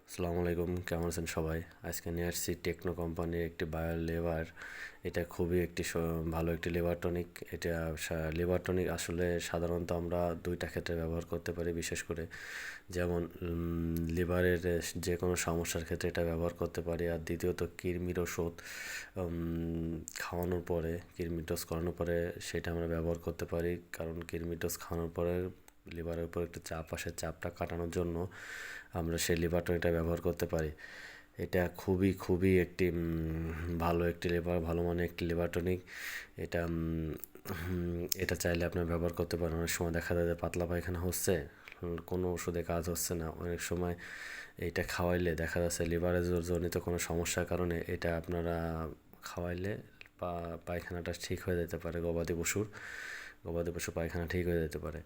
আসসালামু আলাইকুম, কেমন আছেন সবাই? আজকে নিয়ে আসছি টেকনো কোম্পানির একটি বায়ো লেবার। এটা খুবই ভালো একটি লিভার টনিক। এটা লিভার টনিক আসলে সাধারণত আমরা দুইটা ক্ষেত্রে ব্যবহার করতে পারি, বিশেষ করে যেমন লিভারের যে কোনো সমস্যার ক্ষেত্রে এটা ব্যবহার করতে পারি। আর দ্বিতীয়ত কৃমির ওষুধ খাওয়ানোর পরে, কৃমি ডোজ করানোর পরে সেটা আমরা ব্যবহার করতে পারি। কারণ কৃমি ডোজ খাওয়ানোর পরে লিভারের উপর একটু চাপ আসে, চাপটা কাটানোর জন্য আমরা সেই লিভার টনিকটা ব্যবহার করতে পারি। এটা খুবই একটি ভালো একটি ভালো মানের একটি লিভার টনিক। এটা এটা চাইলে আপনার ব্যবহার করতে পারেন। অনেক সময় দেখা যায় যে পাতলা পায়খানা হচ্ছে, কোনো ওষুধে কাজ হচ্ছে না। অনেক সময় এইটা খাওয়াইলে দেখা যাচ্ছে লিভারের জনিত কোনো সমস্যার কারণে এটা আপনারা খাওয়াইলে পায়খানাটা ঠিক হয়ে যেতে পারে। গবাদি পশুর পায়খানা ঠিক হয়ে যেতে পারে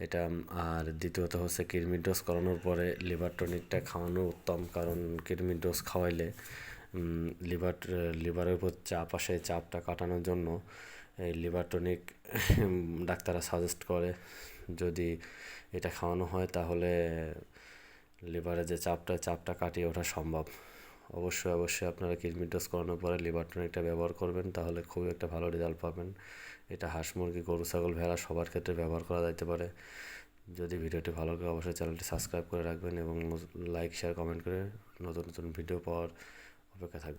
এটা। আর দ্বিতীয়ত হচ্ছে কৃমির ডোজ করানোর পরে লিভার টনিকটা খাওয়ানো উত্তম। কারণ কৃমির ডোজ খাওয়াইলে লিভার লিভারের উপর চাপ আসে, চাপটা কাটানোর জন্য এই লিভার টনিক ডাক্তাররা সাজেস্ট করে। যদি এটা খাওয়ানো হয় তাহলে লিভারে যে চাপটা কাটিয়ে ওঠা সম্ভব। অবশ্যই আপনারা কিডনি ডোজ করানোর পরে লিভার টনিকটা ব্যবহার করবেন, তাহলে খুবই একটা ভালো রেজাল্ট পাবেন। এটা হাঁস মুরগি, গরু ছাগল, ভেড়া সবার ক্ষেত্রে ব্যবহার করা যেতে পারে। যদি ভিডিওটি ভালো লাগে অবশ্যই চ্যানেলটি সাবস্ক্রাইব করে রাখবেন এবং লাইক শেয়ার কমেন্ট করে নতুন ভিডিও পাওয়ার অপেক্ষা থাকবেন।